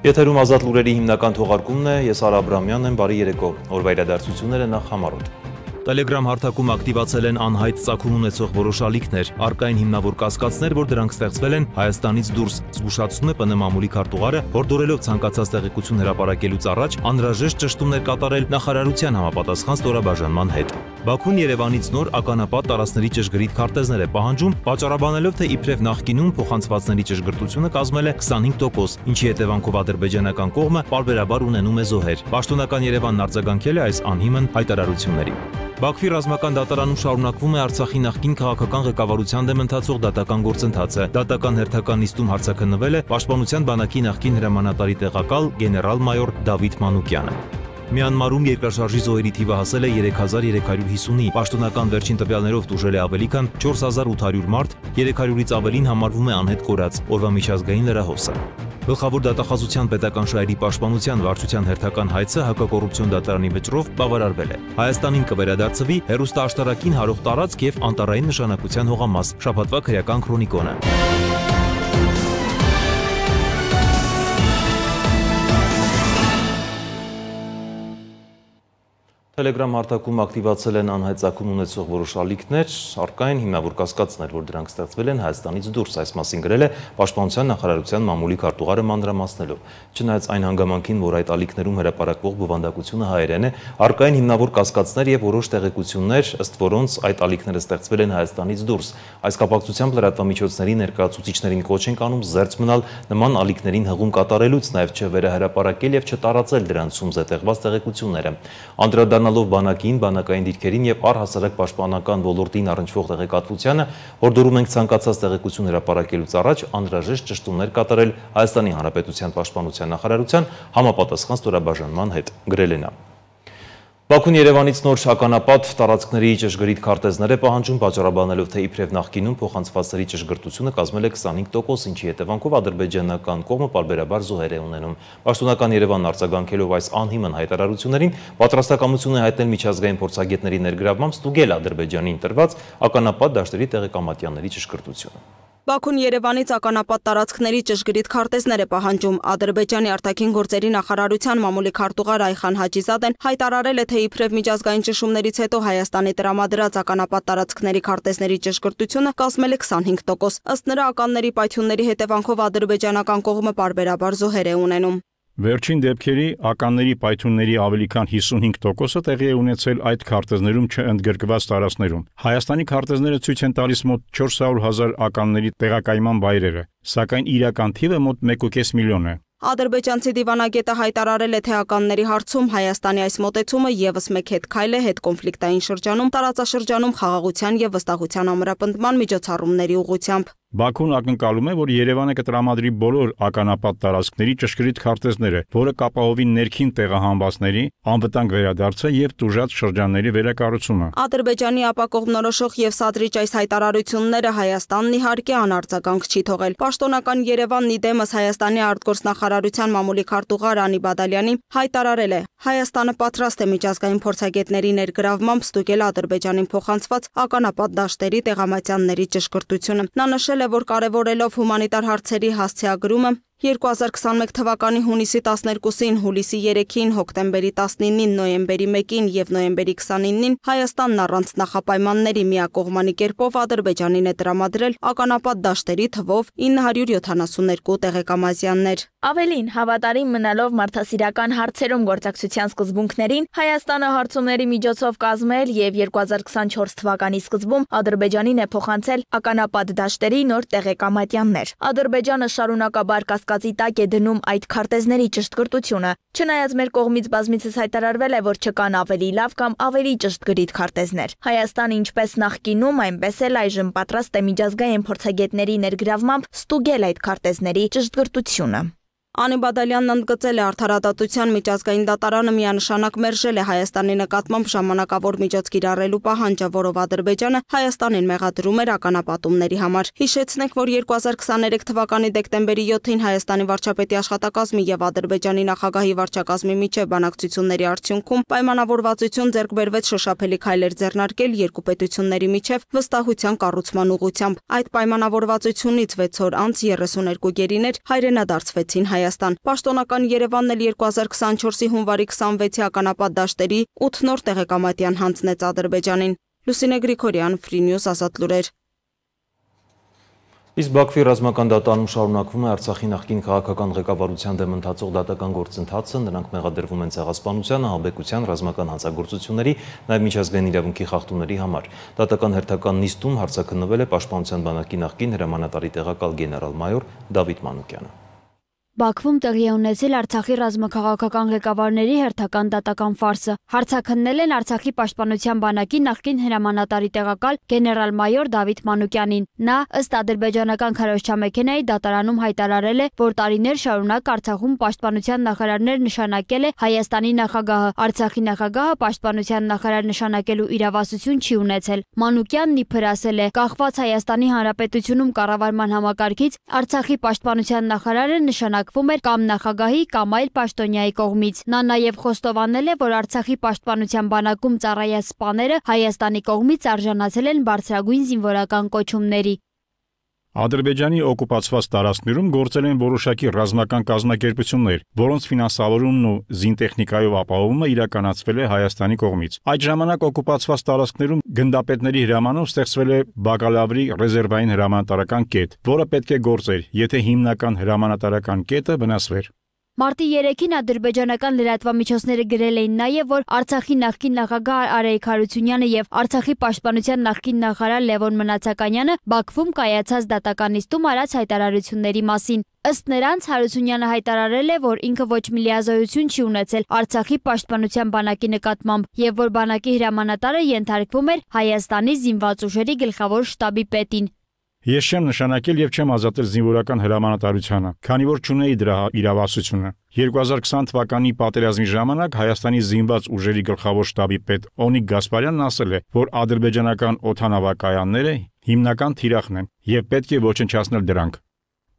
Եթերում ազատ լուրերի հիմնական թողարկումն է, ես Արա Աբրամյանն եմ, բարի երեկո, օրվա իրադարձությունները նախ համարոտ։ Տելեգրամ հարթակում ակտիվացել են անհայտ ծագում ունեցող որոշ ալիքներ, առկա են հիմնավոր կասկածներ, որ դրանք ստեղծվել են Հայաստանից դուրս, զգուշացնում է ՊՆ մամուլի քարտուղարը, հորդորելով ցանկացած տեղեկություն հրապարակելուց առաջ անհրաժեշտ ճշտումներ կատարել նախարարության համապատասխան ստորաբաժանման հետ։ Բաքուն Երևանից նոր ականապատ տարածքների ճշգրիտ քարտեզներ է պահանջում, պատճառաբանելով, թե իբրև նախկինում փոխանցվածների ճշգրտությունը կազմել է 25%, ինչի հետևանքով ադրբեջանական կողմը պարբերաբար ունենում է զոհեր։ Պաշտոնական Երևանն արձագանքել է այս անհիմն հայտարարություններին։ Բաքվի ռազմական դատարանում շարունակվում է Արցախի նախկին քաղաքական ղեկավարության դեմ ընթացող դատական գործընթացը։ Դատական հերթական նիստում հարցաքննվել է Պաշտպանության բանակի նախկին հրամանատարի տեղակալ գեներալ-մայոր Դավիթ Մանուկյանը։ Մյանմարում երկրաշարժի զոհերի թիվը հասել է 3350-ի, պաշտոնական վերջին տվյալներով տուժել է ավելի քան 4800 մարդ, 300-ից ավելին համարվում է անհետ կորած, օրվա միջազգային լրահոսը։ Գլխավոր դատախազության պետական շահերի պաշտպանության վարչության հերթական հայցը հակակոռուպցիոն դատարանի վճռով բավարարվել է։ Հայաստանին կվերադարձվի հեռուստաաշտարակին հարող տարածք եւ անտառային նշանակության հողամաս, շաբաթվա քրեական քրոնիկոնը։ Տելեգրամ հարթակում ակտիվացել են անհայտ ծագում ունեցող որոշ ալիքներ, առկա են հիմնավոր կասկածներ, որ դրանք ստեղծվել են Հայաստանից դուրս, այս մասին գրել է Պաշտպանության նախարարության մամուլի քարտուղարը մանրամասնելով։ Չնայած այն հանգամանքին, որ այդ ալիքներում հրապարակվող բովանդակությունը հայերեն է, առկա են հիմնավոր կասկածներ եւ որոշ տեղեկություններ, ըստ որոնց այդ ալիքները ստեղծվել են Հայաստանից դուրս։ Այս կապակցությամբ լրատվամիջոցների ներկայացուցիչներին կոչ են անում զերծ մնալ նման ալիքներին հղում կատարելուց, նաեւ չվերահրապարակել եւ չտարածել դրանցում զետեղված տեղեկությունները։ Անդրադառնալով բանակին, բանակային դիրքերին եւ առհասարակ պաշտպանական ոլորտին առնչվող տեղեկատվությանը, հորդորում ենք ցանկացած տեղեկություն հրապարակելուց առաջ անհրաժեշտ ճշտումներ կատարել Հայաստանի Հանրապետության Պաշտպանության նախարարության համապատասխան ստորաբաժանման հետ, գրել է նա։ Բաքուն Երևանից նոր ականապատ տարածքների ճշգրիտ քարտեզներ է պահանջում, պատճառաբանելով, թե իբրև նախկինում փոխանցվածների ճշգրտությունը կազմել է 25%, ինչի հետևանքով ադրբեջանական կողմը պարբերաբար զոհեր է ունենում։ Պաշտոնական Երևանն արձագանքելով այս անհիմն հայտարարություններին, պատրաստակամություն է հայտնել միջազգային փորձագետների ներգրավմամբ ստուգել Ադրբեջանին տրված ականապատ դաշտերի տեղեկամատյանների ճշգրտությունը։ Բաքուն Երևանից ականապատ տարածքների ճշգրիտ քարտեզներ է պահանջում։ Ադրբեջանի արտաքին գործերի նախարարության մամուլի քարտուղար Այխան Հաջիզադեն հայտարարել է, թե իբրև միջազգային ճնշումներից հետո Հայաստանի տրամադրած ականապատ տարածքների քարտեզների ճշգրտությունը կազմել է 25%։ Ըստ նրա, ականների պայթյունների հետևանքով ադրբեջանական կողմը պարբերաբար զոհեր է ունենում։ Վերջին դեպքերի ականների պայթյունների ավելի քան 55%-ը տեղի է ունեցել այդ քարտեզներում չընդգրկված տարածքներում։ Հայաստանի քարտեզները ցույց են տալիս մոտ 400,000 ականների տեղակայման վայրերը, սակայն իրական թիվը մոտ 1,5 միլիոն է։ Ադրբեջանցի դիվանագետը հայտարարել է, թե ականների հարցում Հայաստանի այս մոտեցումը եւս մեկ հետքայլ է հետկոնֆլիկտային շրջանում, տարածաշրջանում խաղաղության եւ վստահության ամրապնդման միջոցառումների ուղղությամբ։ Բաքուն ակնկալում է, որ Երևանը կտրամադրի բոլոր ականապատ տարածքների ճշգրիտ քարտեզները, որը կապահովի ներքին տեղահանվածների, անվտանգ վերադարձը եւ տուժած շրջանների վերակառուցումը։ Ադրբեջանի ապակողմնորոշող եւ սադրիչ այս հայտարարությունները Հայաստանն իհարկե անարձագանք չի թողել։ Պաշտոնական Երևանն իդեմս Հայաստանի արտգործնախարարության մամուլի քարտուղար Անի Բադալյանի հայտարարել է. Հայաստանը պատրաստ է միջազգային փորձագետների ներգրավմամբ ստուգել Ադրբեջանին փոխանցված ականապատ դաշտերի տեղամատյանների ճշգրտությունը։ Նա նշել է, որ կարևորելով հումանիտար հարցերի հասցեագրումը 2021 թվականի հունիսի 12-ին, հուլիսի 3-ին, հոկտեմբերի 19-ին, նոյեմբերի 1-ին եւ նոյեմբերի 29-ին Հայաստանն առանց նախապայմանների միակողմանի կերպով Ադրբեջանին է տրամադրել ականապատ դաշտերի թվով 972 տեղեկամասյաններ։ Ավելին, հավատարիմ մնալով մարդասիրական հարցերում գործակցության սկզբունքներին, Հայաստանը հարցումների միջոցով կազմել եւ 2024 թվականի սկզբում Ադրբեջանին է փոխանցել ականապատ դաշտերի նոր տեղեկամատյաններ։ Ադրբեջանը շարունակաբար կասկածի տակ է դնում այդ քարտեզների ճշտգրտությունը։ Չնայած մեր կողմից բազմիցս հայտարարվել է, որ չկան ավելի լավ կամ ավելի ճշտգրիտ քարտեզներ։ Հայաստանը ինչպես նախկինում, այնպես էլ այժմ պատրաստ է միջազգային փորձագետների ներգրավմամբ ստուգել այդ քարտեզների ճշտգրտությունը։ Անի Բադալյանն ընդգծել է, արդարադատության միջազգային դատարանը միանշանակ մերժել է Հայաստանի նկատմամբ ժամանակավոր միջոց կիրառելու պահանջը, որով Ադրբեջանը Հայաստանին մեղադրում էր ականապատումների համար։ Հիշեցնենք, որ 2023 թվականի դեկտեմբերի 7-ին Հայաստանի վարչապետի աշխատակազմի եւ Ադրբեջանի նախագահի վարչակազմի միջև բանակցությունների արդյունքում պայմանավորվածություն ձեռք բերվեց շոշափելի քայլեր ձեռնարկել երկու պետությունների միջև վստահության կառուցման ուղղությամբ։ Այդ պայմանավորվածությունից 6 օր անց 32 գերիներ հայրենադարձվեցին Հայաստան։ Պաշտոնական Երևանն էլ 2024-ի հունվարի 26-ի ականապատ դաշտերի 8 նոր տեղեկամատյան հանձնեց Ադրբեջանին։ Լուսինե Գրիգորյան, Free News, Ազատ լուրեր։ Իսկ Բաքվի ռազմական դատարանում շարունակվում է Արցախի նախկին քաղաքական ղեկավարության դեմ ընթացող դատական գործընթացը, նրանք մեղադրվում են ցեղասպանության, ահաբեկության, ռազմական հանցագործությունների, նաև միջազգային իրավունքի խախտումների համար։ Դատական հերթական նիստում հարցաքննվել է Պաշտպանության բանակի նախկին հրամանատարի տեղակալ գեներալ-մայոր Դավիթ Մանուկյանը։ Բաքվում տեղի է ունեցել Արցախի ռազմաքաղաքական ղեկավարների հերթական դատական ֆարսը։ Հարցաքննել են Արցախի պաշտպանության բանակի նախկին հրամանատարի տեղակալ գեներալ-մայոր Դավիթ Մանուկյանին։ Նա ըստ ադրբեջանական քարոզչամեքենայի դատարանում հայտարարել է, որ տարիներ շարունակ Արցախում պաշտպանության նախարարներ նշանակել է Հայաստանի նախագահը։ Արցախի նախագահը պաշտպանության նախարար նշանակելու իրավասություն չի ունեցել։ Մանուկյանն իբր ասել է, կախված Հայաստանի Հանրապետությունում կառավարման համակարգից Արցախի պաշտպանության նախարարը նշանակել էր կամ նախագահի կամ այլ պաշտոնյայի կողմից։ Նա նաև խոստովանել է, որ Արցախի պաշտպանության բանակում ծառայած սպաները Հայաստանի կողմից արժանացել են բարձրագույն զինվորական կոչումների։ Ադրբեջանի օկուպացված տարածքներում գործել են որոշակի ռազմական կազմակերպություններ, որոնց ֆինանսավորումն ու զինտեխնիկայով ապահովումը իրականացվել է Հայաստանի կողմից։ Այդ ժամանակ օկուպացված տարածքներում գնդապետների հրամանով ստեղծվել է բակալավրի ռեզերվային հրամանատարական կետ, որը պետք է գործեր, եթե հիմնական հրամանատարական կետը վնասվեր։ Մարտի 3-ին ադրբեջանական լրատվամիջոցները գրել էին նաև, որ Արցախի նախկին նախագահ Արայիկ Հարությունյանը եւ Արցախի պաշտպանության նախկին նախարար Լևոն Մնացականյանը Բաքվում կայացած դատական նիստում արած հայտարարությունների մասին։ Ըստ նրանց Հարությունյանը հայտարարել է, որ ինքը ոչ մի լիազորություն չի ունեցել Արցախի պաշտպանության բանակի նկատմամբ եւ որ բանակի հրամանատարը ենթարկվում էր Հայաստանի զինված ուժերի գլխավոր շտաբի պետին։ Ես չեմ նշանակել եւ չեմ ազատել զինվորական հրամանատարությանը, քանի որ չունեի դրա իրավասությունը։ 2020 թվականի պատերազմի ժամանակ Հայաստանի զինված ուժերի գլխավոր շտաբի պետ Օնիկ Գասպարյանն ասել է, որ ադրբեջանական օդանավակայանները հիմնական թիրախն են եւ պետք է ոչնչացնել դրանք։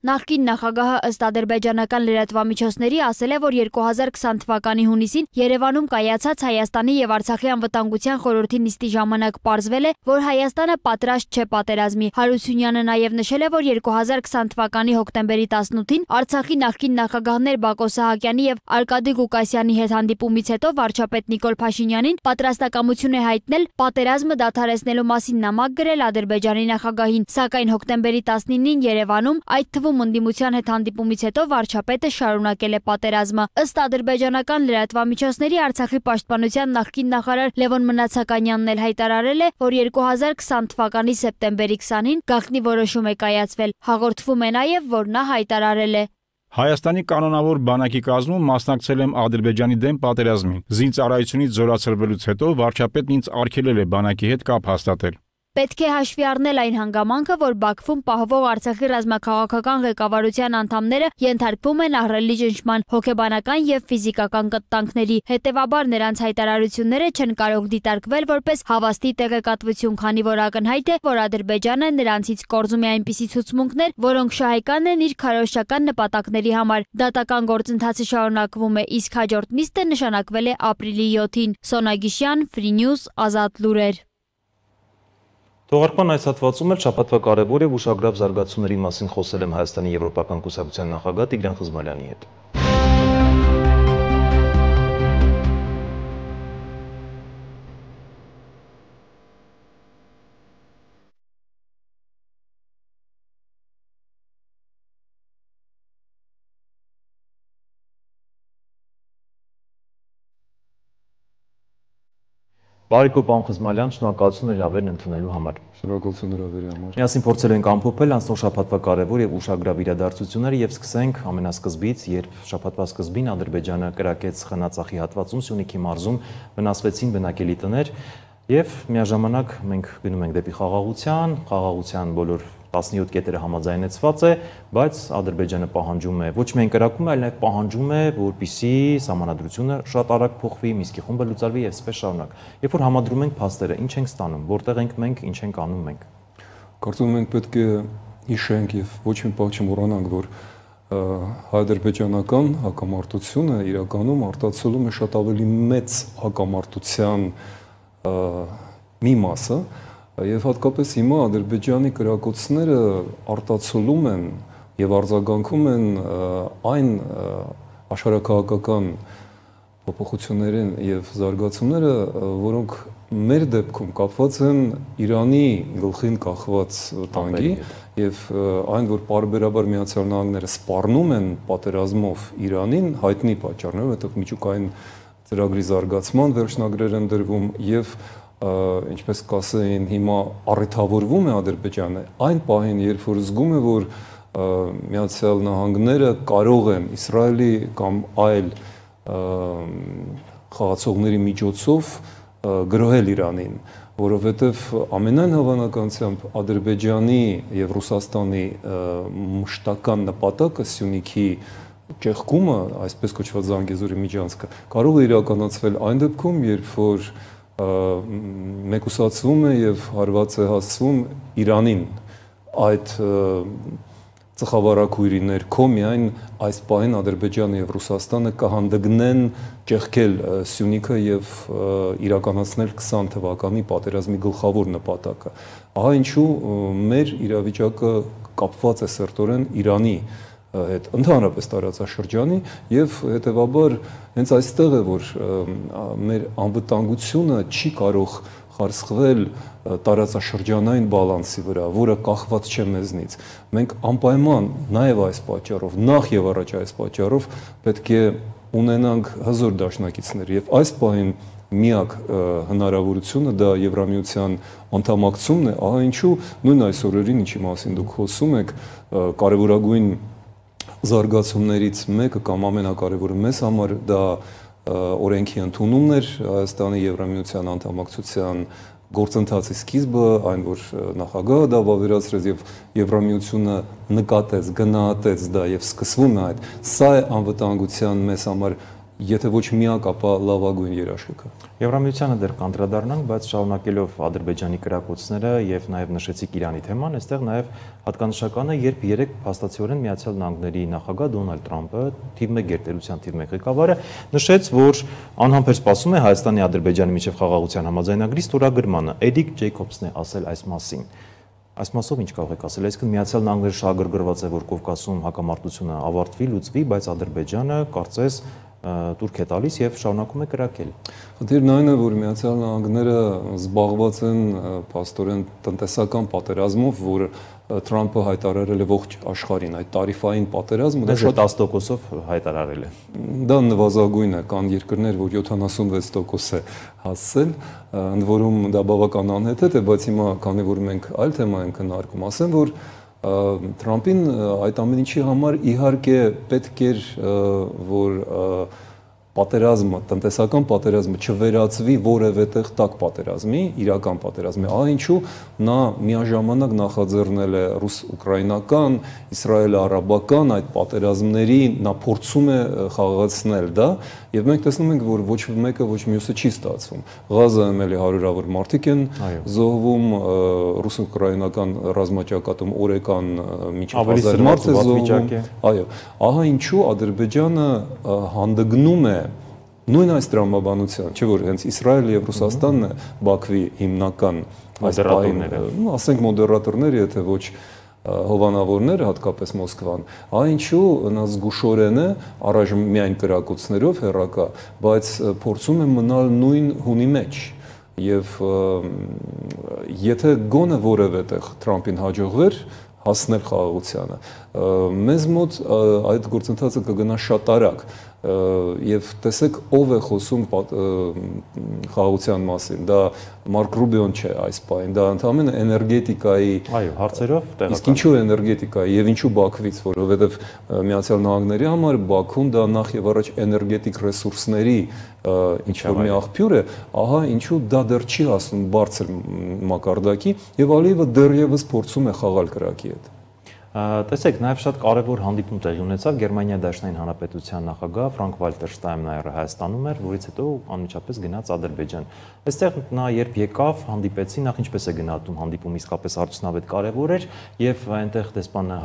Նախկին նախագահը ըստ ադրբեջանական լրատվամիջոցների ասել է, որ 2020 թվականի հունիսին Երևանում կայացած Հայաստանի եւ Արցախի անվտանգության խորհրդի նիստի ժամանակ պարզվել է, որ Հայաստանը պատրաստ չէ պատերազմի։ Հարությունյանը նաեւ նշել է, որ 2020 թվականի հոկտեմբերի 18-ին Արցախի նախկին նախագահներ Բակո Սահակյանի եւ Արկադի Ղուկասյանի հետ հանդիպումից հետո վարչապետ Նիկոլ Փաշինյանին պատրաստակամություն է հայտնել պատերազմը դադարեցնելու մասին նամակ գրել Ադրբեջանի նախագահին, սակայն հոկտեմբերի 19-ին Երևանում, այդ թվում ընդդիմության հետ հանդիպումից հետո վարչապետը շարունակել է պատերազմը։ Ըստ ադրբեջանական լրատվամիջոցների Արցախի պաշտպանության նախկին նախարար Լևոն Մնացականյանն էլ հայտարարել է, որ 2020 թվականի սեպտեմբերի 20-ին գաղտնի որոշում է կայացվել։ Հաղորդվում է նաև, որ նա հայտարարել է. Հայաստանի կանոնավոր բանակի կազմում մասնակցել եմ Ադրբեջանի դեմ պատերազմին։ Զինծառայությունից զորացրվելուց հետո վարչապետն ինձ արգելել է բանակի հետ կապ հաստատել։ Պետք է հաշվի առնել այն հանգամանքը, որ Բաքվում պահվող Արցախի ռազմաքաղաքական ղեկավարության անդամները ենթարկվում են ահռելի ճնշման, հոգեբանական եւ ֆիզիկական կտանքների։ Հետևաբար նրանց հայտարարությունները չեն կարող դիտարկվել որպես հավաստի տեղեկատվություն, քանի որ ակնհայտ է, որ Ադրբեջանը նրանցից կորզում է այնպիսի ցուցմունքներ, որոնք շահեկան են իր քարոզչական նպատակների համար։ Դատական գործընթացը շարունակվում է, իսկ հաջորդ նիստը նշանակվել է ապրիլի 7-ին։ Սոնա Գիշյան, Free News, Ազատ լուրեր։ Թողարկման այս հատվածում էլ շաբաթվա կարևոր եւ ուշագրավ զարգացումների մասին խոսել եմ Հայաստանի Եվրոպական կուսակցության նախագահ Տիգրան Խզմալյանի հետ։ Բարիք ու պարոն Խզմալյան, շնորհակալություն հրավերն ընդունելու համար։ Շնորհակալություն հրավերի համար։ Միասին փորձել ենք ամփոփել անցնող շաբաթվա կարևոր եւ ուշագրավ իրադարձությունները եւ սկսենք ամենասկզբից, երբ շաբաթվա սկզբին Ադրբեջանը կրակեց Խնածախի հատվածում Սյունիքի մարզում վնասվեցին բնակելի տներ եւ միաժամանակ մենք գնում ենք դեպի խաղաղության բոլոր 17 կետերը համաձայնեցված է, բայց Ադրբեջանը պահանջում է ոչ միայն կրակում, այլ նաև պահանջում է, որպեսզի սահմանադրությունը շատ արագ փոխվի, Մինսկի խումբը լուծարվի եւ այսպես շարունակ։ Երբ որ համադրում ենք փաստերը, ինչ ենք ստանում, որտեղ ենք մենք, ինչ ենք անում մենք։ Կարծում եմ պետք է հիշենք եւ ոչ մի բան չմոռանանք, որ հայ-ադրբեջանական հակամարտությունը իրականում արտացոլում է շատ ավելի մեծ հակամարտության մի մասը, եւ հատկապես հիմա Ադրբեջանի կրակոցները արտացոլում են եւ արձագանքում են այն աշխարհաքաղաքական փոփոխություններին եւ զարգացումները, որոնք մեր դեպքում կապված են Իրանի գլխին կախված տանկի եւ այն, որ պարբերաբար Միացյալ Նահանգները սպառնում են պատերազմով Իրանին, հայտնի պատճառներով, որտեղ միջուկային ծրագրի զարգացման վերջնագրեր են դրվում եւ ինչպես կասեին, հիմա առիթավորվում է Ադրբեջանը այն պահին, երբ որ զգում է, որ Միացյալ Նահանգները կարող են Իսրայելի կամ այլ խաղացողների միջոցով գրոհել Իրանին, որովհետև ամենայն հավանականությամբ Ադրբեջանի եւ Ռուսաստանի մշտական նպատակը Սյունիքի ճեղքումը, այսպես կոչված Զանգեզուրի միջանցքը, կարող է իրականացվել այն դեպքում, երբ որ մեկուսացվում է եւ հարված է հասցվում Իրանին այդ ծխավարակույրի ներքո միայն այս պահին Ադրբեջանը եւ Ռուսաստանը կհանդգնեն ճեղքել Սյունիքը եւ իրականացնել 20 թվականի պատերազմի գլխավոր նպատակը։ Ահա ինչու մեր իրավիճակը կապված է սերտորեն Իրանի հետ ընդհանրապես տարածաշրջանի եւ հետեւաբար հենց այստեղ է որ մեր անվտանգությունը չի կարող խարսխվել տարածաշրջանային բալանսի վրա, որը կախված չէ մեզնից։ Մենք անպայման նաեւ այս պատճառով, նախ եւ առաջ այս պատճառով պետք է ունենանք հզոր դաշնակիցներ եւ այս պահին միակ հնարավորությունը դա Եվրամիության անդամակցումն է, ահա ինչու նույն այս օրերին, ինչի մասին դուք խոսում եք, կարևորագույն զարգացումներից մեկը կամ ամենակարևորը մեզ համար դա օրենքի ընդունումն էր Հայաստանի Եվրամիության անդամակցության գործընթացի սկիզբը, այն որ նախագահը դա վավերացրեց եւ Եվրամիությունը նկատեց, գնահատեց դա եւ սկսվում է այդ։ Սա է անվտանգության մեզ համար եթե ոչ միակ, ապա լավագույն երաշխիքը։ Եվրամիությանը դեռ կանդրադառնանք, բայց շարունակելով Ադրբեջանի կրակոցները եւ նաեւ նշեցիք Իրանի թեման, այստեղ նաեւ հատկանշական է, երբ երեք փաստացիորեն Միացյալ Նահանգների նախագահ Դոնալդ Թրամփը, թիվ 1 գերտերության թիվ 1 ղեկավարը, նշեց, որ անհամբեր սպասում է Հայաստանի Ադրբեջանի միջև խաղաղության համաձայնագրի ստորագրմանը։ Էդիկ Ջեյքոբսն է ասել այս մասին։ Այս մասով ինչ կարող եք ասել, այսինքն Միացյալ Նահանգները շահագրգռված է, որ Կովկասում հակամարտությունը ավարտվի, լուծվի, բայց Ադրբեջանը կարծես տուրք է տալիս եւ շարունակում է կրակել։ Խնդիրն այն է, որ Միացյալ Նահանգները զբաղված են փաստորեն տնտեսական պատերազմով, որը Թրամփը հայտարարել է ողջ աշխարհին, այդ տարիֆային պատերազմը դա շատ 10%-ով հայտարարել է։ Դա նվազագույն է, կան երկրներ, որ 76% է հասել, ընդ որում դա բավական անհեթեթ է, բայց հիմա քանի որ մենք այլ թեմա ենք քննարկում, ասեմ, որ Թրամփին այդ ամեն ինչի համար իհարկե պետք էր, որ պատերազմը, տնտեսական պատերազմը չվերածվի որևէ տեղ տակ պատերազմի, իրական պատերազմի, ահա ինչու նա միաժամանակ նախաձեռնել է ռուս-ուկրաինական, իսրայել-արաբական այդ պատերազմների նա փորձում է խաղաղացնել դա, եւ մենք տեսնում ենք, որ ոչ մեկը ոչ մյուսը չի ստացվում։ Ղազայում էլի հարյուրավոր մարդիկ են զոհվում, ռուս-ուկրաինական ռազմաճակատում օրական մինչև 1000 մարդ է զոհվում։ Այո, ահա ինչու Ադրբեջանը հանդգնում է նույն այս տրամաբանության, չէ՞ որ հենց Իսրայելը եւ Ռուսաստանն է Բաքվի հիմնական մոդերատորները, ասենք մոդերատորները, եթե ոչ հովանավորները, հատկապես Մոսկվան, այնչու նա զգուշորեն է առայժմ միայն կրակոցներով հերակա, բայց փորձում է մնալ նույն հունի մեջ եւ եթե գոնե որևէ տեղ Թրամփին հաջողվեր հասնել խաղաղությանը, մեզ մոտ այդ գործընթացը կգնա շատ արագ եւ տեսեք ով է խոսում խաղաղության մասին, դա Մարկ Ռուբիոն չէ այս պահին, դա ընդհանրապես էներգետիկայի հարցերով տեղական։ Իսկ ինչու էներգետիկայի եւ ինչու Բաքվից, որովհետեւ Միացյալ Նահանգների համար Բաքուն դա նախ եւ առաջ էներգետիկ ռեսուրսների ինչ որ մի աղբյուր է, ահա ինչու դա դեռ չի հասնում բարձր մակարդակի եւ Ալիևը դեռևս փորձում է խաղալ կրակի հետ։ Տեսեք, նաև շատ կարևոր հանդիպում տեղի ունեցավ Գերմանիայի Դաշնային Հանրապետության նախագահ Ֆրանկ Վալտեր Շտայնմայերը Հայաստանում էր, որից հետո անմիջապես գնաց Ադրբեջան։ Այստեղ նա երբ եկավ, հանդիպեցին, նախ ինչպես է գնահատում հանդիպումը, իսկապես արդյունավետ կարևոր էր եւ այնտեղ դեսպանը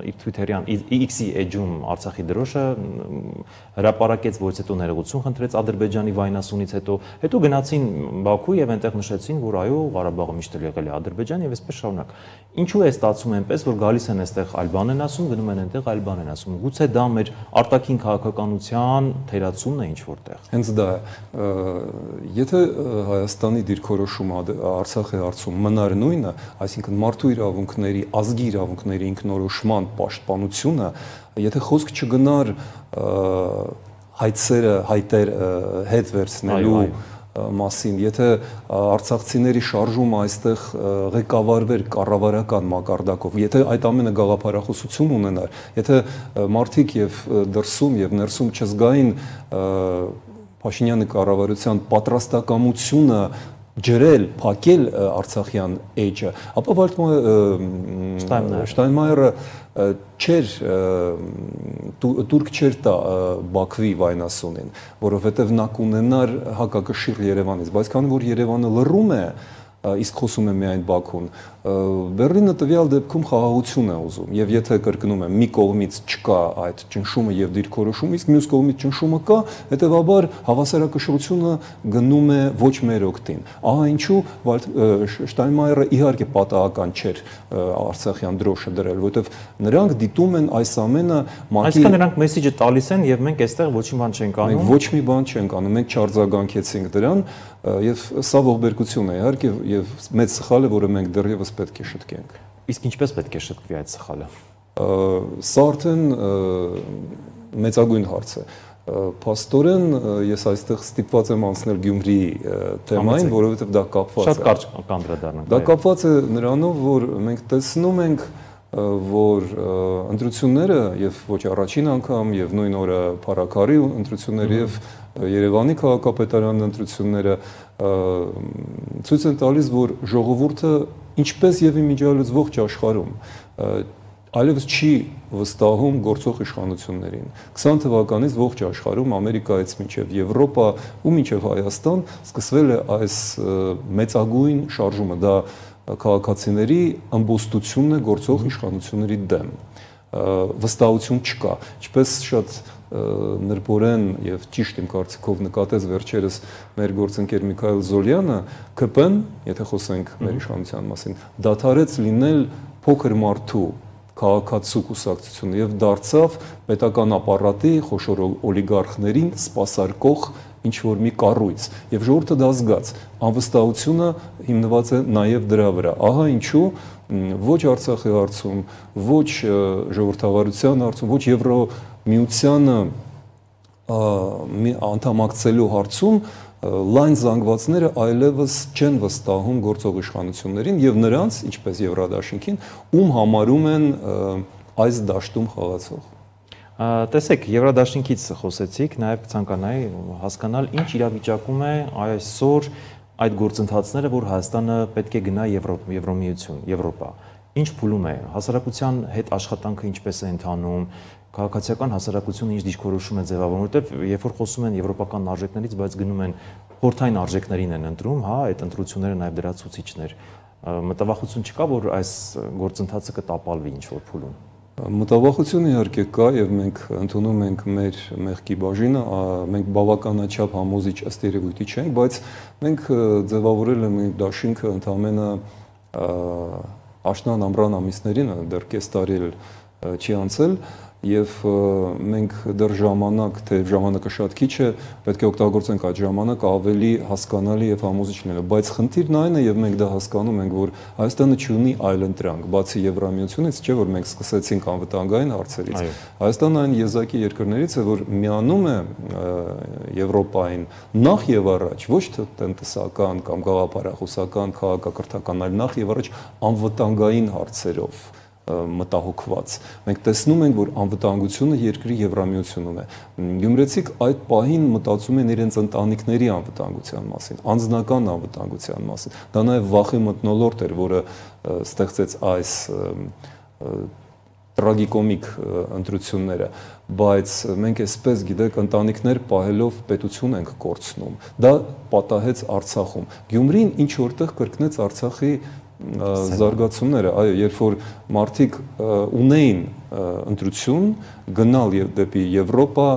իր Twitter-յան X-ի էջում Արցախի դրոշը հրապարակեց, որից հետո ներողություն խնդրեց Ադրբեջանի վայնասունից հետո գնացին Բաքու եւ այնտեղ նշեցին, որ այո, Ղարաբաղը միշտ էլ եղել է Ադրբեջան եւ այսպես շարունակ։ Ինչու է ստացվում այնպես, որ գալիս գալիս են այստեղ այլ բան են ասում, գնում են այնտեղ այլ բան են ասում։ Գուցե դա մեր արտաքին քաղաքականության թերացումն է ինչ որտեղ։ Հենց դա է։ Եթե Հայաստանի դիրքորոշումը Արցախի հարցում մնար նույնը, այսինքն մարդու իրավունքների, ազգի իրավունքների ինքնորոշման պաշտպանությունը, եթե խոսք չգնար հայտեր հետ վերցնելու մասին, եթե արցախցիների շարժումը այստեղ ղեկավարվեր կառավարական մակարդակով, եթե այդ ամենը գաղափարախոսություն ունենար, եթե մարդիկ եւ դրսում եւ ներսում չզգային Փաշինյանի կառավարության պատրաստակամությունը ջրել, փակել Արցախյան էջը, ապա Շտայնմայերը տուրք չէր տա Բաքվի վայնասունին, որովհետև նա կունենար հակակշիռ Երևանից, բայց քանի որ Երևանը լռում է, իսկ խոսում է միայն Բաքուն, Բեռլինը տվյալ դեպքում խաղաղություն է ուզում, եւ եթե կրկնում եմ, մի կողմից չկա այդ ճնշումը եւ դիրքորոշումը, իսկ մյուս կողմից ճնշումը կա, հետեւաբար հավասարակշռությունը գնում է ոչ մեր օգտին։ Ահա ինչու Շտայնմայերը իհարկե պատահական չէր Արցախյան դրոշը դրել, որովհետեւ նրանք դիտում են այս ամենը Այսինքն նրանք մեսիջը տալիս են եւ մենք այստեղ ոչինչ բան չենք անում։ Մենք ոչ մի բան չենք անում, մենք չարձագանքեցինք դրան եւ սա ողբերգություն է իհարկե եւ մեծ սխալ է, որը մենք դեռևս պետք է շտկենք։ Իսկ ինչպես պետք է շտկվի այդ սխալը։ Սա արդեն մեծագույն հարց է։ Փաստորեն ես այստեղ ստիպված եմ անցնել Գյումրիի թեմային, որովհետև դա կապված է։ Շատ կարճ կանդրադառնանք։ Դա կապված է նրանով, որ մենք տեսնում ենք, որ ընտրությունները եւ ոչ առաջին անգամ եւ նույն օրը Փարաքարի ընտրությունները եւ Երևանի քաղաքապետարանի ընտրությունները ցույց են տալիս, որ ժողովուրդը ինչպես եւ իմիջիալից ողջ աշխարհում այլևս չի վստահում գործող իշխանություններին։ 20 թվականից ողջ աշխարհում Ամերիկայից մինչև Եվրոպա ու մինչև Հայաստան սկսվել է այս մեծագույն շարժումը, դա քաղաքացիների ըմբոստությունն է գործող իշխանությունների դեմ։ Վստահություն չկա, ինչպես շատ նրբորեն եւ ճիշտ իմ կարծիքով նկատեց վերջերս մեր գործընկեր Միքայել Զոլյանը, ԿՊ-ն, եթե խոսենք մեր իշխանության մասին, դադարեց լինել փոքր մարդու քաղաքացու կուսակցությունը եւ դարձավ պետական ապարատի խոշոր օլիգարխներին սպասարկող ինչ որ մի կառույց եւ ժողովուրդը դա զգաց, անվստահությունը հիմնված է նաեւ դրա վրա։ Ահա ինչու ոչ Արցախի հարցում, ոչ ժողովրդավարության հարցում, ոչ Եվրոմիությանը անդամակցելու հարցում լայն զանգվածները այլևս չեն վստահում գործող իշխանություններին եւ նրանց, ինչպես Եվրադաշինքին, ում համարում են այս դաշտում խաղացող։ Տեսեք, Եվրադաշինքից խոսեցիք, նաև կցանկանայի հասկանալ, ինչ իրավիճակում է այսօր այդ գործընթացները, որ Հայաստանը պետք է գնա Եվրոմիություն, Եվրոպա։ Ինչ փուլում է, հասարակության հետ աշխատանքը ինչպես է ընթանում, քաղաքացիական հասարակությունը ինչ դիրքորոշում է ձևավորում, որովհետև երբ որ խոսում են եվրոպական արժեքներից, բայց գնում են խորհրդային արժեքներին են ընտրում, հա, այդ ընտրությունները նաև դրա ցուցիչներ։ Մտավախություն չկա, որ այս գործընթացը կտապալվի ինչ որ փուլում։ Մտավախություն իհարկե կա եւ մենք ընդունում ենք մեր մեղքի բաժինը, մենք բավականաչափ համոզիչ ըստ երևույթի չենք, բայց մենք ձևավորել ենք դաշինքը ընդամենը աշնան ամռան ամիսներին, դեռ կես տարի չի անցել եւ մենք դեռ ժամանակ, թե ժամանակը շատ քիչ է, պետք է օգտագործենք այդ ժամանակը ավելի հասկանալի եւ համոզիչ լինելու, բայց խնդիրն այն է եւ մենք դա հասկանում ենք, որ Հայաստանը չունի այլ ընտրանք, բացի Եվրամիությունից, չէ՞ որ մենք սկսեցինք անվտանգային հարցերից։ Հայաստանը այն եզակի երկրներից է, որ միանում է Եվրոպային նախ եւ առաջ, ոչ թե տնտեսական կամ գաղափարախոսական, քաղաքակրթական, այլ նախ եւ առաջ անվտանգային հարցերով մտահոգված։ Մենք տեսնում ենք, որ անվտանգությունը երկրի Եվրամիությունում է։ Գյումրեցիք այդ պահին մտածում են իրենց ընտանիքների անվտանգության մասին, անձնական անվտանգության մասին։ Դա նաև վախի մթնոլորտ էր, որը ստեղծեց այս տրագիկոմիկ ընտրությունները, բայց մենք այսպես գիտեք ընտանիքներ պահելով պետություն ենք կորցնում։ Դա պատահեց Արցախում։ Գյումրին ինչ որտեղ կրկնեց Արցախի զարգացումները, այո, երբ որ մարդիկ ունեին ընտրություն գնալ դեպի Եվրոպա,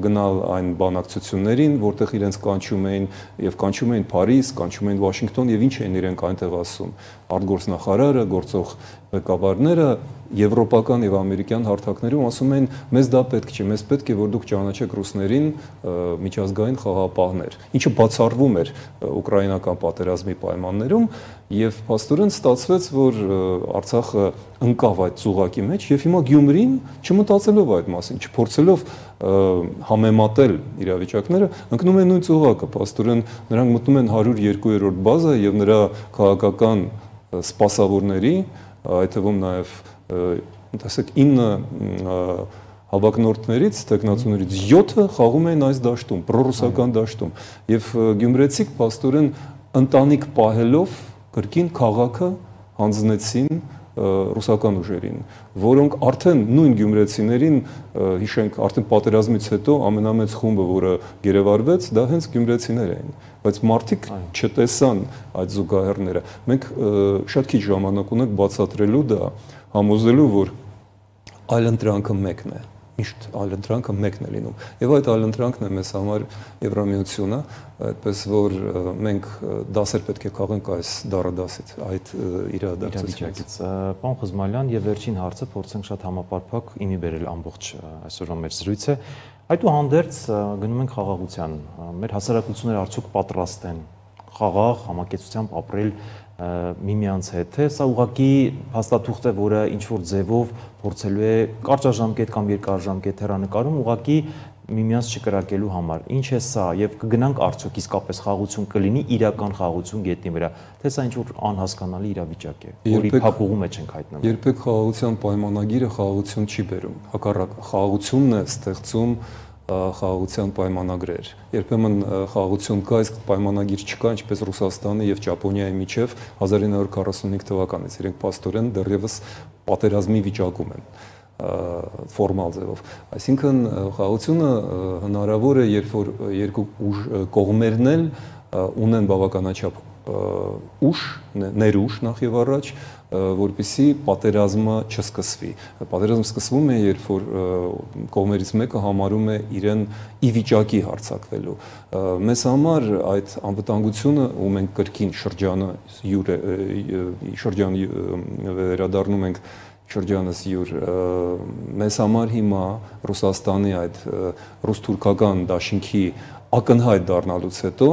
գնալ այն բանակցություններին, որտեղ իրենց կանչում էին Փարիզ, կանչում էին Վաշինգտոն եւ ինչ էին իրենք այնտեղ ասում։ Արտգործնախարարը, գործող ղեկավարները եվրոպական եւ ամերիկյան հարթակներում ասում են մեզ դա պետք չէ, մեզ պետք է որ դուք ճանաչեք ռուսներին միջազգային խաղաղապահներ, ինչը բացառվում էր ուկրաինական պատերազմի պայմաններում եւ փաստորեն ստացվեց, որ Արցախը ընկավ այդ ծուղակի մեջ եւ հիմա Գյումրին չմտածելով այդ մասին, չփորձելով համեմատել իրավիճակները, ընկնում են նույն ծուղակը, փաստորեն նրանք մտնում են 102-րդ բազա եւ նրա քաղաքական սպասավորների, այդ թվում նաեւ տեսեք 9 հավակնորդներից, տեխնացուներից 7-ը խաղում էին այս դաշտում, պրոռուսական դաշտում եւ գյումրեցիք փաստորեն ընտանիք պահելով կրկին քաղաքը հանձնեցին ռուսական ուժերին, որոնք արդեն նույն գյումրեցիներին, հիշենք, արդեն պատերազմից հետո ամենամեծ խումբը, որը գերեվարվեց, դա հենց գյումրեցիներ էին, բայց մարդիկ չտեսան այդ զուգահեռները։ Մենք շատ քիչ ժամանակ ունենք բացատրելու դա, համոզելու, որ այլընտրանքը մեկն է, միշտ այլընտրանքը մեկն է լինում։ Եվ այդ այլընտրանքն է մեզ համար Եվրամիությունը, այդպես որ մենք դասեր պետք է քաղենք այս դարադասից, այդ իրադարձությունից։ Պարոն Խզմալյան, եւ վերջին հարցը փորձենք շատ համապարփակ իմի բերել ամբողջ այսօրվա մեր զրույցը։ Այդուհանդերձ գնում ենք խաղաղության։ Մեր հասարակությունները արդյոք պատրաստ են խաղաղ համակեցությամբ ապրել միմյանց հետ, թե սա ուղղակի հաստատուղթ է, որը ինչ-որ ձևով փորձելու է կարճաժամկետ կամ երկարաժամկետ հեռանկարում ուղղակի միմյանց չկրակելու համար։ Ինչ է սա եւ կգնանք արդյոք իսկապես խաղաղություն կլինի իրական խաղաղություն գետնի վրա, թե սա ինչ-որ անհասկանալի իրավիճակ է, որի փակուղու մեջ ենք հայտնվում։ Երբեք խաղաղության պայմանագիրը խաղաղություն չի բերում, հակառակը խաղաղությունն է ստեղծում խաղաղության պայմանագրեր։ Երբեմն խաղաղություն կա, իսկ պայմանագիր չկա, ինչպես Ռուսաստանի եւ Ճապոնիայի միջև 1945 թվականից։ Իրենք փաստորեն դեռևս պատերազմի վիճակում են ֆորմալ ձևով։ Այսինքն խաղաղությունը հնարավոր է, երբ որ երկու կողմերն էլ ունեն բավականաչափ ուժ, ներուժ նախ եւ առաջ, որպեսզի պատերազմը չսկսվի։ Պատերազմը սկսվում է, երբ որ կողմերից մեկը համարում է իրեն ի վիճակի հարձակվելու։ Մեզ համար այդ անվտանգությունը, ու մենք կրկին շրջան վերադառնում ենք շրջանս յուր, մեզ համար հիմա Ռուսաստանի այդ ռուս-թուրքական դաշինքի ակնհայտ դառնալուց հետո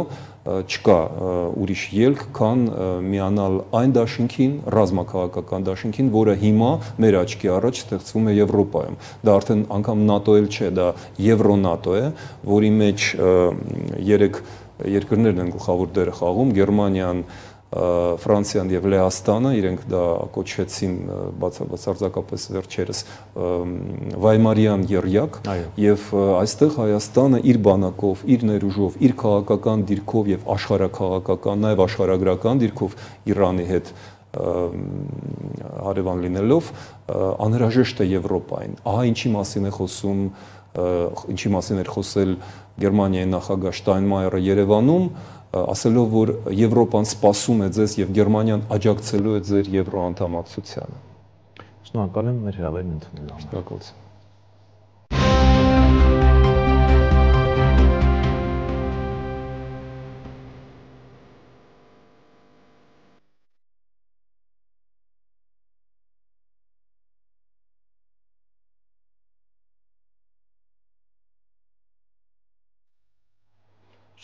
չկա ուրիշ ելք, քան միանալ այն դաշինքին, ռազմաքաղաքական դաշինքին, որը հիմա մեր աչքի առաջ ստեղծվում է Եվրոպայում։ Դա արդեն անգամ ՆԱՏՕ էլ չէ, դա Եվրոնատո է, որի մեջ 3 երկրներն են գլխավոր դերը խաղում՝ Գերմանիան, Ֆրանսիան եւ Լեհաստանը, իրենք դա կոչեցին բացարձակապես վերջերս Վայմարյան եռյակ, եւ այստեղ Հայաստանը իր բանակով, իր ներուժով, իր քաղաքական դիրքով եւ աշխարհակաղակական, նաեւ աշխարհագրական դիրքով Իրանի հետ հարևան լինելով անհրաժեշտ է Եվրոպային։ Ահա ինչի մասին է խոսում, ինչի մասին էր խոսել Գերմանիայի նախագահ Շտայնմայերը Երևանում, ասելով, որ Եվրոպան սպասում է ձեզ եւ Գերմանիան աջակցելու է ձեր եվրոանդամակցությանը։ Շնորհակալ եմ մեր հրավերն ընդունելու համար։ Շնորհակալություն։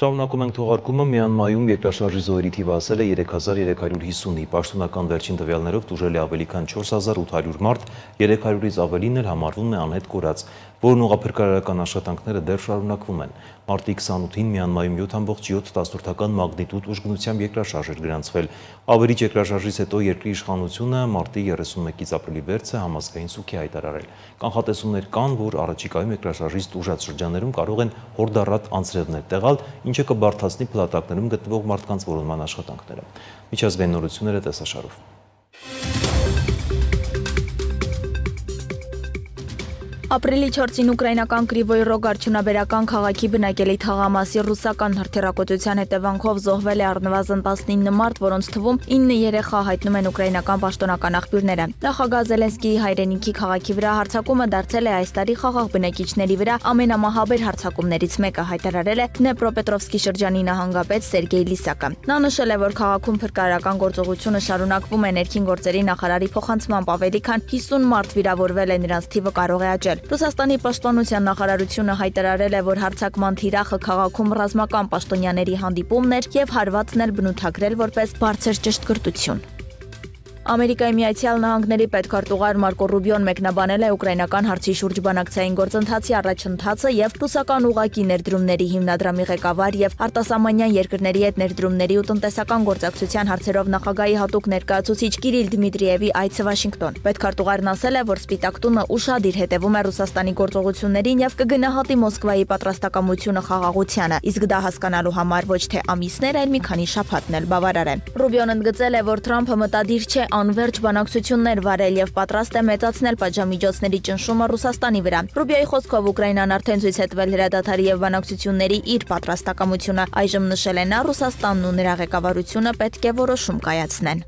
Շարունակում ենք թողարկումը, Մյանմայում երկրաշարժի զոհերի թիվը ասել է 3350-ի, պաշտոնական վերջին տվյալներով տուժել է ավելի քան 4800 մարդ, 300-ից ավելին էլ համարվում է անհետ կորած, որն ուղղափրկարարական աշխատանքները դեռ շարունակվում են։ Մարտի 28-ին Մյանմայում 7.7 մագնիտուդ ուժգնությամբ երկրաշարժ էր գրանցվել։ Ավերիչ երկրաշարժից հետո երկրի իշխանությունը մարտի 31-ից ապրիլի վերջը համազգային սուգ է հայտարարել։ Կանխատեսումներ կան, որ առաջիկայում երկրաշարժից տուժած շրջաններում կարող են հորդառատ անձրևներ տեղալ, ինչը կբարդացնի փլատակներում գտնվող մարդկանց որոնման աշխատանքները։ Միջազգային նորությունները տեսաշարով։ Ապրիլի 4-ին ուկրաինական Կրիվոյ Ռոգ արդյունաբերական քաղաքի բնակելի թաղամասի ռուսական հրթիռակոծության հետևանքով զոհվել է առնվազն 19 մարդ, որոնց թվում 9 երեխա, հայտնում են ուկրաինական պաշտոնական աղբյուրները։ Նախագահ Զելենսկիի հայրենիքի քաղաքի վրա հարձակումը դարձել է այս տարի խաղաղ բնակիչների վրա ամենամահաբեր հարձակումներից մեկը, հայտարարել է Դնեպրոպետրովսկի շրջանի նահանգապետ Սերգեյ Լիսակը։ Նա նշել է, որ քաղաքում փրկարարական գործողությունը շարունակվում է, ներքին գործերի նախարարի փոխանցմամբ ավելի քան 50 մարդ վիրավորվել է, նրանց թիվը կարող է աճել։ Ռուսաստանի պաշտպանության նախարարությունը հայտարարել է, որ հարձակման թիրախը քաղաքում ռազմական պաշտոնյաների հանդիպումն էր եւ հարվածն էլ բնութագրել որպես բարձր ճշտկրտություն։ Ամերիկայի Միացյալ Նահանգների պետքարտուղար Մարկո Ռուբիոն մեկնաբանել է ուկրաինական հարցի շուրջ բանակցային գործընթացի առաջընթացը եւ ռուսական ուղակի ներդրումների հիմնադրամի ղեկավար եւ արտասահմանյան երկրների հետ ներդրումների ու տնտեսական գործակցության հարցերով նախագահի հատուկ ներկայացուցիչ Կիրիլ Դմիտրիևի այցը Վաշինգտոն։ Պետքարտուղարն ասել է, որ Սպիտակ տունը ուշադիր հետևում է Ռուսաստանի գործողություններին եւ կգնահատի Մոսկվայի պատրաստակամությունը խաղաղությանը, իսկ դա հասկանալու համար ոչ թե ամիսներ, այլ մի քանի շաբաթն էլ բավարար է։ Ռուբիոն ընդգծել է, որ Թրամփը մտադիր չէ անverջ բանակցություններ վարել եւ պատրաստ է մեծացնել պատժամիջոցների ճնշումը Ռուսաստանի վրա։ Ռուբիոյի խոսքով Ուկրաինան արդեն ցույց է տվել հրադադարի եւ բանակցությունների իր պատրաստակամությունը։ Այժմ նշել է նա, Ռուսաստանն ու նրա ղեկավարությունը պետք է որոշում կայացնեն։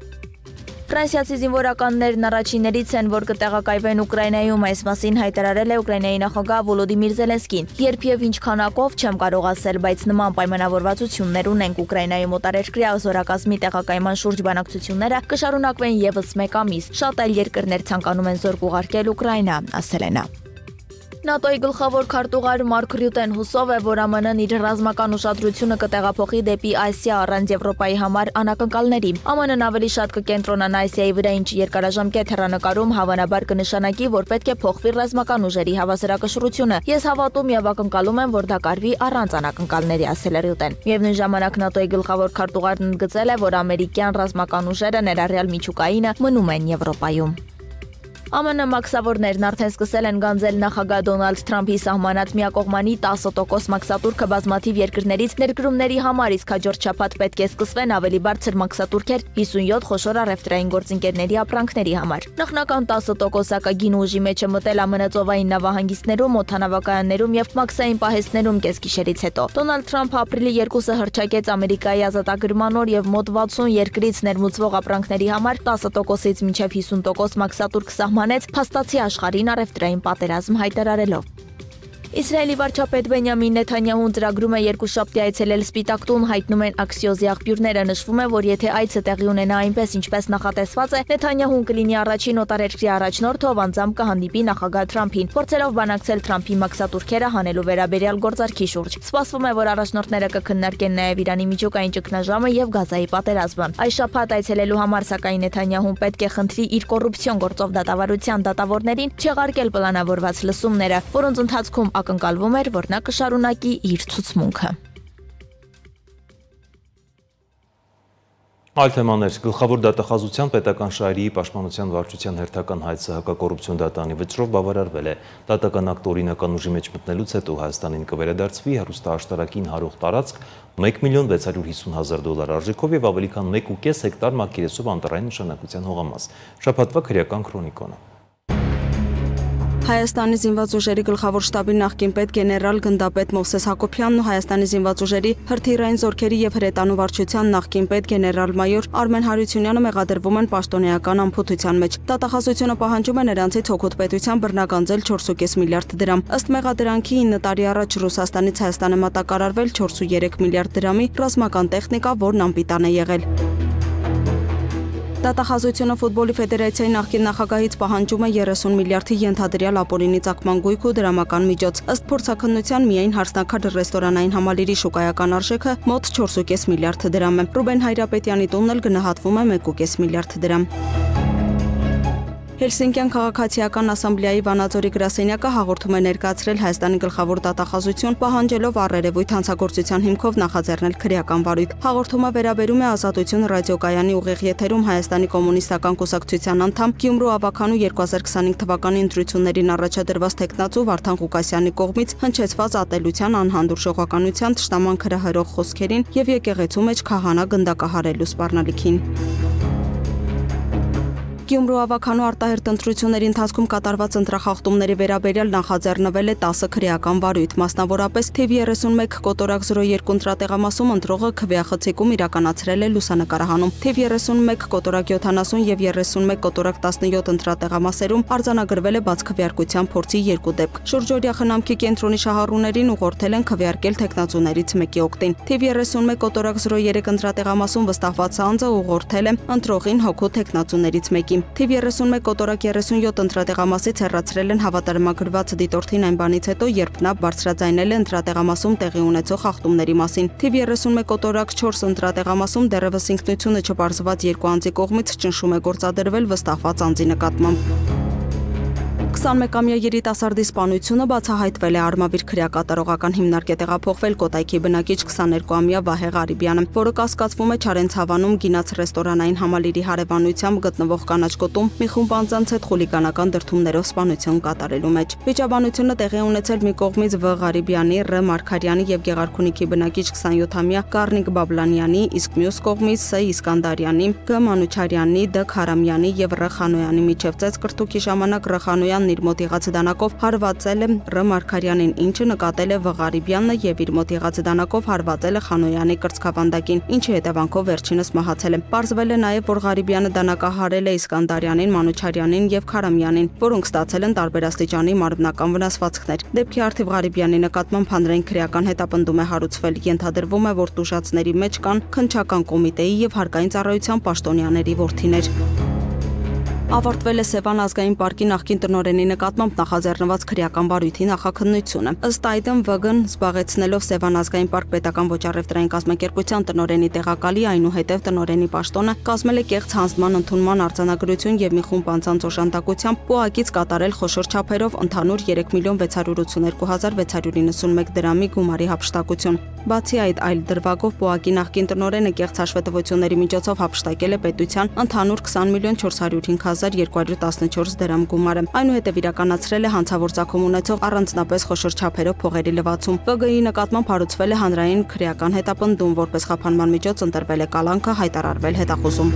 Ֆրանսիացի զինվորականներն առաջիններից են, որ կտեղակայվեն Ուկրաինայում, այս մասին հայտարարել է Ուկրաինայի նախագահ Վոլոդիմիր Զելենսկին։ Երբ եւ ինչ քանակով չեմ կարող ասել, բայց նման պայմանավորվածություններ ունենք Ուկրաինայում օտարերկրյա զորակազմի տեղակայման շուրջ բանակցությունները կշարունակվեն եւս մեկ ամիս։ Շատ այլ երկրներ ցանկանում են զորք ուղարկել Ուկրաինա, ասել է նա։ ՆԱՏՕ-ի գլխավոր քարտուղար Մարկ Ռյուտեն հուսով է, որ ԱՄՆ-ն իր ռազմական ուշադրությունը կտեղափոխի դեպի Ասիա առանց Եվրոպայի համար անակնկալների։ ԱՄՆ-ն ավելի շատ կկենտրոնանա Ասիայի վրա, ինչը երկարաժամկետ հեռանկարում հավանաբար կնշանակի, որ պետք է փոխվի ռազմական ուժերի հավասարակշռությունը։ Ես հավատում եւ ակնկալում եմ, որ դա կարվի առանց անակնկալների, ասել է Ռյուտեն։ Միևնույն ժամանակ ՆԱՏՕ-ի գլխավոր քարտուղարն ընդգծել է, որ ամերիկյան ռազմական ուժերը, ներառյալ միջուկայինը, մնում են Եվրոպայում։ ԱՄՆ մաքսավորներն արդեն սկսել են գանձել նախագահ Դոնալդ Թրամփի սահմանած միակողմանի 10% մաքսատուրքը բազմաթիվ երկրներից ներկրումների համար, իսկ հաջորդ շաբաթ պետք է սկսվեն ավելի բարձր մաքսատուրքեր 57 խոշոր առևտրային գործընկերների ապրանքների համար։ Նախնական 10%-ակը գինու ուժի մեջ է մտել ԱՄՆ ծովային նավահանգիստներում, օդանավակայաններում եւ մաքսային պահեստներում կեսգիշերից հետո։ Դոնալդ Թրամփը ապրիլի 2-ը հռչակեց Ամերիկայի ազատագրման օր եւ մոտ 60 երկրից ներմուծվող ապրանքների համար 10%-ից մինչեւ 50% մաքսատուրք սահմանեց, փաստացի աշխարհին առևտրային պատերազմ հայտարարելով։ Իսրայելի վարչապետ Բենյամին Նեթանյահուն ծրագրում է երկուշաբթի այցելել Սպիտակ տուն, հայտնում են Axios-ի աղբյուրները։ Նշվում է, որ եթե այցը տեղի ունենա այնպես, ինչպես նախատեսված է, Նեթանյահուն կլինի առաջին օտարերկրյա առաջնորդը, ով անձամբ կհանդիպի նախագահ Թրամփին, փորձելով բանակցել Թրամփի մաքսատուրքերը հանելու վերաբերյալ գործարքի շուրջ։ Սպասվում է, որ առաջնորդները կքննարկեն նաև Իրանի միջուկային ճգնաժամը եւ Գազայի պատերազմը։ Այս շաբաթ այցելելու համար սակայն Նեթանյահուն պետք է խնդրի իր կոռուպցիոն գործով դատավարության դատավորներին չեղարկել պլանավորված լսումները, որոնց ընթացքում ակնկալվում էր, որ նա կշարունակի իր ցուցմունքը։ Այլ թեմաներ, գլխավոր դատախազության պետական շահերի պաշտպանության վարչության հերթական հայցը հակակոռուպցիոն դատարանի վճռով բավարարվել է։ Դատական ակտը օրինական ուժի մեջ մտնելուց հետո Հայաստանին կվերադարձվի հեռուստաաշտարակին հարող տարածք $1,650,000 արժեքով եւ ավելի քան 1.5 հեկտար մակերեսով անտառային նշանակության հողամաս։ Շաբաթվա քրեական քրոնիկոնը։ Հայաստանի զինված ուժերի գլխավոր շտաբի նախկին պետ գեներալ գնդապետ Մովսես Հակոբյանն ու Հայաստանի զինված ուժերի հրթիռային զորքերի եւ հրետանու վարչության նախկին պետ գեներալ-մայոր Արմեն Հարությունյանը մեղադրվում են պաշտոնեական անփոթության մեջ։ Դատախազությունը պահանջում է նրանցից հօգուտ պետության բռնագանձել 4.5 միլիարդ դրամ։ Ըստ մեղադրանքի 9 տարի առաջ Ռուսաստանից Հայաստան է մատակարարվել 4.3 միլիարդ դրամի ռազմական տեխնիկա, որն անպիտան է եղել։ Դատախազությունը ֆուտբոլի ֆեդերացիայի նախկին նախագահից պահանջում է 30 միլիարդի ենթադրյալ ապօրինի ծագման գույք ու դրամական միջոց։ Ըստ փորձաքննության միայն հարսնաքար ռեստորանային համալիրի շուկայական արժեքը մոտ 4.5 միլիարդ դրամ է։ Ռուբեն Հայրապետյանի տունն էլ գնահատվում է 1.5 միլիարդ դրամ։ Հելսինկյան քաղաքացիական ասամբլեայի Վանաձորի գրասենյակը հաղորդում է ներկայացրել Հայաստանի գլխավոր դատախազություն, պահանջելով առերևույթ հանցագործության հիմքով նախաձեռնել քրեական վարույթ։ Հաղորդումը վերաբերում է Ազատություն ռադիոկայանի ուղիղ եթերում Հայաստանի կոմունիստական կուսակցության անդամ Գյումրու ավագանու 2025 թվականի ընտրություններին առաջադրված թեկնածու Վարդան Ղուկասյանի կողմից հնչեցված ատելության, անհանդուրժողականության, թշնամանք հրահրող խոսքերին եւ եկեղեցու մեջ քահանա գնդակահարելու սպառնալիքին։ Գյումրու ավագանու արտահերտ ընտրությունների ընթացքում կատարված ընտրախախտումների վերաբերյալ նախաձեռնվել է 10 քրեական վարույթ, մասնավորապես թիվ 31 կոտորակ 02 ընտրատեղամասում ընտրողը քվեախցիկում իրականացրել է լուսանկարահանում, թիվ 31 կոտորակ 70 եւ 31 կոտորակ 17 ընտրատեղամասերում արձանագրվել է բաց քվեարկության փորձի 2 դեպք։ Շուրջօրյա խնամքի կենտրոնի շահառուներին ուղղորդել են քվեարկել թեկնածուներից մեկի օգտին։ Թիվ 31 կոտորակ 03 ընտրատեղամասում վստահված անձը ուղղորդել է ընտրողին հոգու թեկնածուներից մեկի։ Թիվ 31 կոտորակ 37 ընտրատեղամասից հեռացրել են հավատարմագրված դիտորդին այն բանից հետո, երբ նա բարձրաձայնել է ընտրատեղամասում տեղի ունեցող խախտումների մասին։ Թիվ 31 կոտորակ 4 ընտրատեղամասում դեռևս ինքնությունը չպարզված երկու անձի կողմից ճնշում է գործադրվել վստահված անձի նկատմամբ։ 21-ամյա երիտասարդի սպանությունը բացահայտվել է Արմավիր քրեակատարողական հիմնարկ է տեղափոխվել Կոտայքի բնակիչ 22-ամյա Վահե Ղարիբյանը, որը կասկածվում է Չարենցավանում գինաց ռեստորանային համալիրի հարևանությամբ գտնվող կանաչ գոտում մի խումբ անձանց հետ խուլիգանական դրդումներով սպանություն կատարելու մեջ։ Վիճաբանությունը տեղի ունեցել մի կողմից Վ Ղարիբյանի, Ռ Մարգարյանի եւ Գեղարքունիքի բնակիչ 27-ամյա Կարնիկ Բաբլանյանի, իսկ մյուս կողմից Ս Իսկանդարյանի, Գ Մանուչարյանի, Դ Քարամյանի եւ Ռ Խանոյանի միջև ծեծ կրթուկի ժամանակ Ռ Խանոյանն իր մոտ եղած դանակով հարվածել է Ռ Մարգարյանին, ինչը նկատել է Վ Ղարիբյանը եւ իր մոտ եղած դանակով հարվածել է Խանոյանի կրծքավանդակին, ինչի հետևանքով վերջինս մահացել է։ Պարզվել է նաեւ, որ Ղարիբյանը դանակահարել է Իսկանդարյանին, Մանուչարյանին եւ Քարամյանին, որոնք ստացել են տարբեր աստիճանի մարմնական վնասվածքներ։ Դեպքի առթիվ Ղարիբյանի նկատմամբ հանրային քրեական հետապնդում է հարուցվել, ենթադրվում է, որ տուժածների մեջ կան քննչական կոմիտեի եւ հարկային ծառայության պաշտոնյաների որդիներ։ Ավարտվել է Սևան ազգային պարկի նախկին տնօրենի նկատմամբ նախաձեռնված քրեական վարույթի նախաքննությունը։ Ըստ այդմ ՎԳ-ն զբաղեցնելով Սևան ազգային պարկ պետական ոչ առևտրային կազմակերպության տնօրենի տեղակալի, այնուհետև տնօրենի պաշտոնը կազմել է կեղծ հանձնման ընդունման արձանագրություն եւ մի խումբ անձանց օժանդակությամբ պոակից կատարել խոշոր չափերով ընդհանուր 3,682,691 դրամի գումարի հափշտակություն։ Բացի այդ, այլ դրվագով պոակի նախկին տնօրենը կեղծ հաշվետվությունների միջոցով հափշտակել է պետության ընդհանուր 20,405,214 դրամ գումարը։ Այնուհետև իրականացրել է հանցավոր ծագում ունեցող առանձնապես խոշոր չափերով փողերի լվացում։ ՎԳ-ի նկատմամբ հարուցվել է հանրային քրեական հետապնդում, որպես խափանման միջոց ընտրվել է կալանքը, հայտարարվել հետախուզում։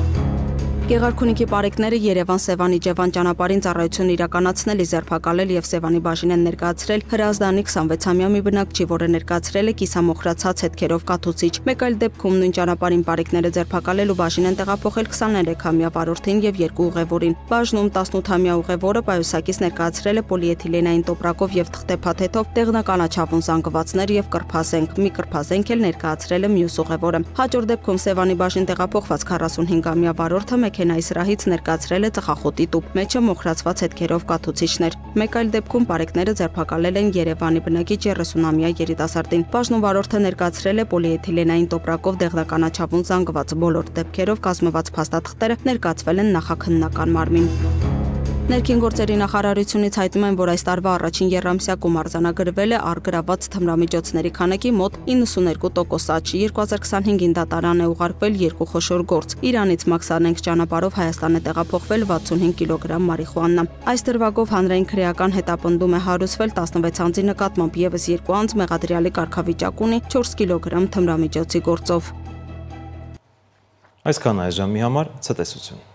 Գեղարքունիքի պարեկները Երևան-Սևան Իջևան ճանապարհին ծառայություն իրականացնել, ձերբակալել եւ Սևանի բաժին են ներկայացրել Հրազդանի 26-ամյա մի բնակչի, որը ներկայացրել է կիսամոխրացած հետքերով կաթուցիչ։ Մեկ այլ դեպքում նույն ճանապարհին պարեկները ձերբակալել ու բաժին են տեղափոխել 23-ամյա վարորդին եւ 2 ուղևորին։ Բաժնում 18-ամյա ուղևորը պայուսակից ներկայացրել է պոլիէթիլենային տոպրակով եւ թղթե փաթեթով տեղնականաչավուն զանգվածներ եւ կրփազենք։ Մի կրփազենք էլ ներկայացրել է մյուս ուղևորը։ Հաջորդ դեպքում Սևանի բաժին տեղափոխված 45-ամյա վարորդը մեքենայի սրահից ներկայացրել է ծխախոտի տուփ, մեջը մոխրացված հետքերով կաթուցիչներ։ Մեկ այլ դեպքում պարեկները ձերբակալել են Երևանի բնակիչ 30-ամյա երիտասարդին։ Բաժնու վարորդը ներկայացրել է պոլիէթիլենային տոպրակով դեղնականաչավուն զանգված, բոլոր դեպքերով կազմված փաստաթղթերը ներկայացվել են նախաքննական մարմին։ Ներքին գործերի նախարարությունից հայտնում են, որ այս տարվա առաջին եռամսյակում արձանագրվել է առգրաված թմրամիջոցների քանակի մոտ 92% աճ։ 2025-ին դատարան է ուղարկվել 2 խոշոր գործ։ Իրանից Մաքսանենք ճանապարհով Հայաստան է տեղափոխվել 65 կիլոգրամ մարիխուանա։ Այս դրվագով հանրային քրեական հետապնդում է հարուցվել 16 անձի նկատմամբ, եւս 2 անձ մեղադրյալի կարգավիճակ ունի 4 կիլոգրամ թմրամիջոցի գործով։ Այսքան այս ժամի համար ցտեսություն։